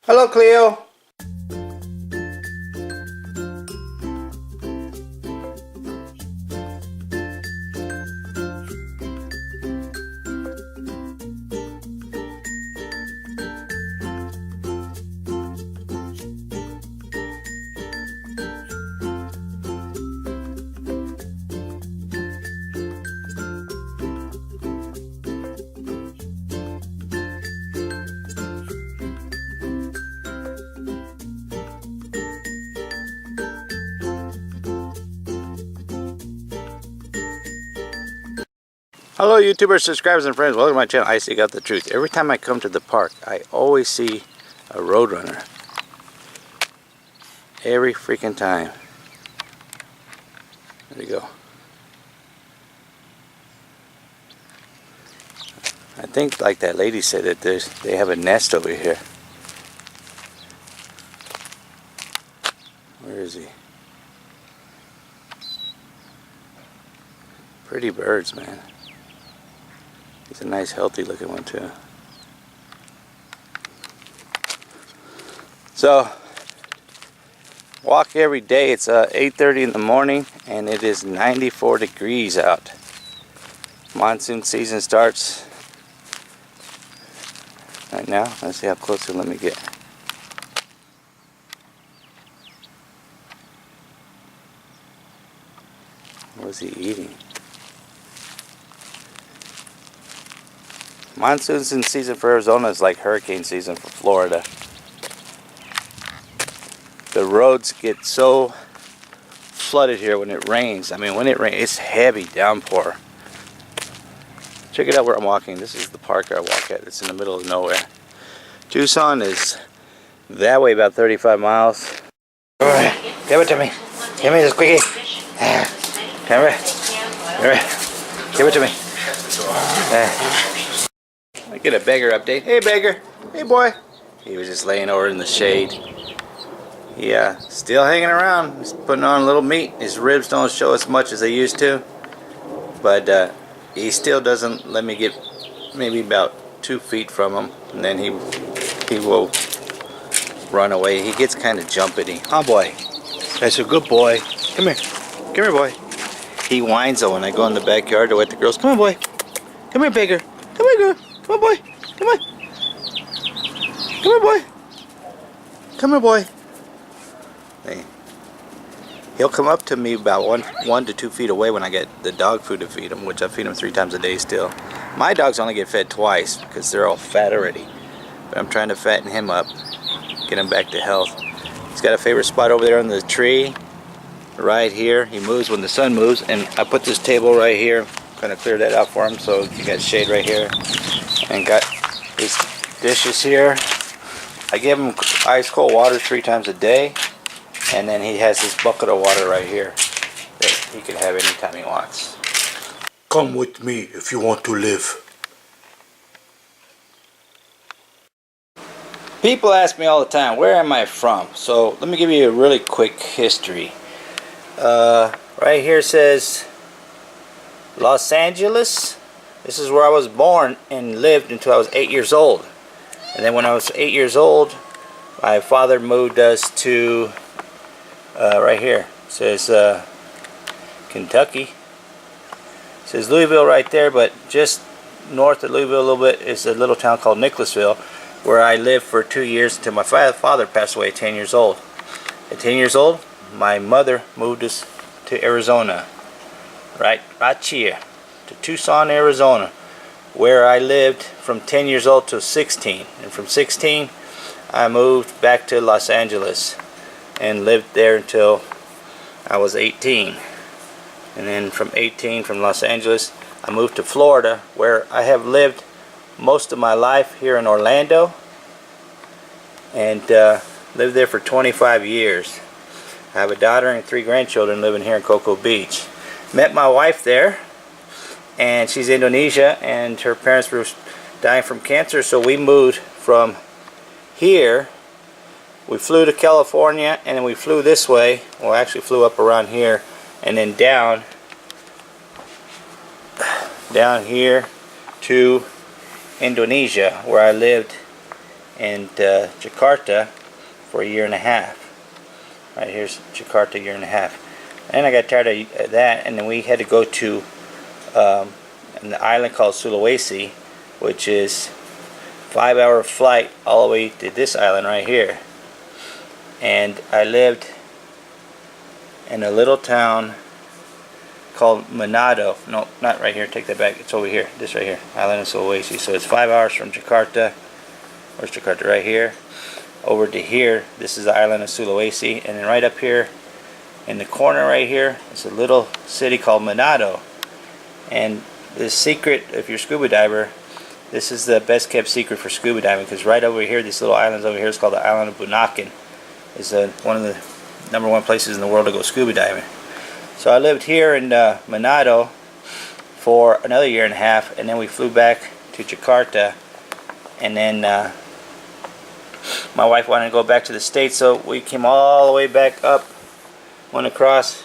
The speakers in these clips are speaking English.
Hello, Cleo. Hello YouTubers, subscribers, and friends. Welcome to my channel. I Seek Out the Truth. Every time I come to the park, I always see a roadrunner. Every freaking time. There we go. I think, like that lady said, that they have a nest over here. Where is he? Pretty birds, man. He's a nice, healthy looking one too. So, walk every day. It's 8:30 in the morning and it is 94 degrees out. Monsoon season starts right now. Let's see how close he'll let me get. What is he eating? Monsoon season for Arizona is like hurricane season for Florida. The roads get so flooded here when it rains. I mean, when it rains, it's heavy downpour. Check it out where I'm walking. This is the park I walk at. It's in the middle of nowhere. Tucson is that way about 35 miles. Alright, give it to me. Give me this quickie. Come here. Give it to me. I get a Beggar update. Hey Beggar. Hey boy. He was just laying over in the shade. Yeah, still hanging around. He's putting on a little meat. His ribs don't show as much as they used to. But he still doesn't let me get maybe about 2 feet from him. And then he will run away. He gets kind of jumpity. Oh boy. That's a good boy. Come here. Come here, boy. He whines though when I go in the backyard to wet the girls. Come on, boy. Come here, Beggar. Come here, girl. Come on, boy. Come on. Come here, boy. Come here, boy. Hey. He'll come up to me about one to 2 feet away when I get the dog food to feed him, which I feed him 3 times a day still. My dogs only get fed twice because they're all fat already. But I'm trying to fatten him up, get him back to health. He's got a favorite spot over there on the tree. Right here. He moves when the sun moves, and I put this table right here. Kind of clear that out for him so he got shade right here. And got his dishes here. I give him ice cold water 3 times a day, and then he has this bucket of water right here that he can have anytime he wants. Come with me if you want to live. People ask me all the time, where am I from? So let me give you a really quick history. Right here says Los Angeles. This is where I was born and lived until I was 8 years old. And then when I was 8 years old, my father moved us to right here. It says Kentucky. It says Louisville right there, but just north of Louisville a little bit is a little town called Nicholasville, where I lived for 2 years until my father passed away at 10 years old. At 10 years old, my mother moved us to Arizona. Right here. To Tucson, Arizona, where I lived from 10 years old to 16. And from 16, I moved back to Los Angeles and lived there until I was 18. And then from 18, from Los Angeles, I moved to Florida, where I have lived most of my life here in Orlando, and lived there for 25 years. I have a daughter and 3 grandchildren living here in Cocoa Beach. Met my wife there, and she's Indonesia, and her parents were dying from cancer, so we moved from here. We flew to California, and then we flew this way. Well, actually flew up around here, and then down here to Indonesia, where I lived and Jakarta for a year and a half. Right here's Jakarta, a year and a half. And I got tired of that, and then we had to go to an island called Sulawesi, which is 5-hour flight all the way to this island right here. And I lived in a little town called Manado. No, not right here. Take that back. It's over here. This right here. Island of Sulawesi. So it's 5 hours from Jakarta. Where's Jakarta? Right here. Over to here. This is the island of Sulawesi. And then right up here in the corner right here is a little city called Manado. And the secret, if you're a scuba diver, this is the best kept secret for scuba diving, because right over here, these little islands over here, is called the island of Bunaken. It's one of the #1 places in the world to go scuba diving. So I lived here in Manado for another year and a half, and then we flew back to Jakarta, and then my wife wanted to go back to the States, so we came all the way back up, went across,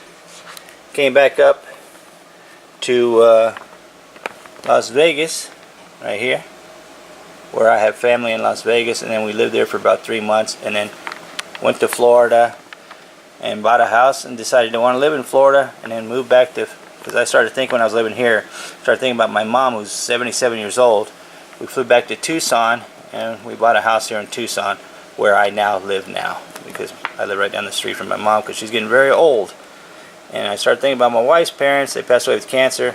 came back up to Las Vegas, right here, where I have family in Las Vegas, and then we lived there for about 3 months, and then went to Florida and bought a house and decided to want to live in Florida, and then moved back to, because I started thinking when I was living here, started thinking about my mom who's 77 years old. We flew back to Tucson, and we bought a house here in Tucson, where I now live now, because I live right down the street from my mom, because she's getting very old. And I started thinking about my wife's parents. They passed away with cancer,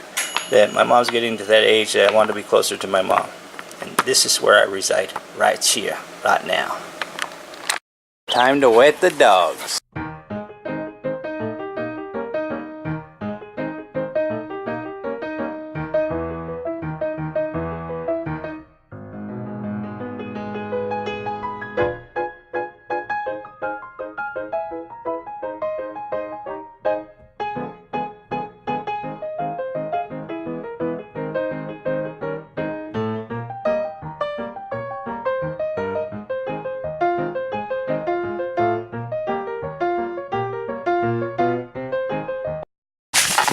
that my mom's getting to that age that I wanted to be closer to my mom. And this is where I reside, right here, right now. Time to wet the dogs.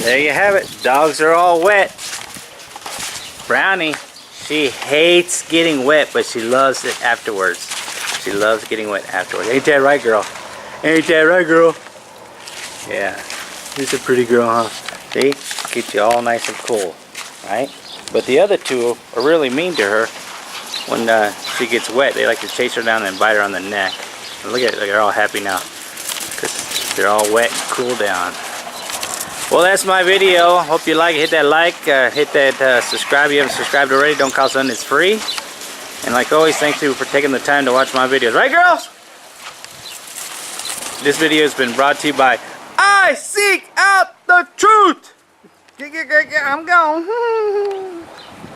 There you have it. Dogs are all wet. Brownie, she hates getting wet, but she loves it afterwards. She loves getting wet afterwards. Ain't that right, girl? Ain't that right, girl? Yeah. She's a pretty girl, huh? See? Keeps you all nice and cool, right? But the other two are really mean to her when she gets wet. They like to chase her down and bite her on the neck. And look at it. They're all happy now because they're all wet and cool down. Well, that's my video. Hope you like it. Hit that like, hit that subscribe if you haven't subscribed already. Don't cost nothing, it's free. And like always, thank you for taking the time to watch my videos. Right, girls? This video has been brought to you by I Seek Out the Truth. I'm gone.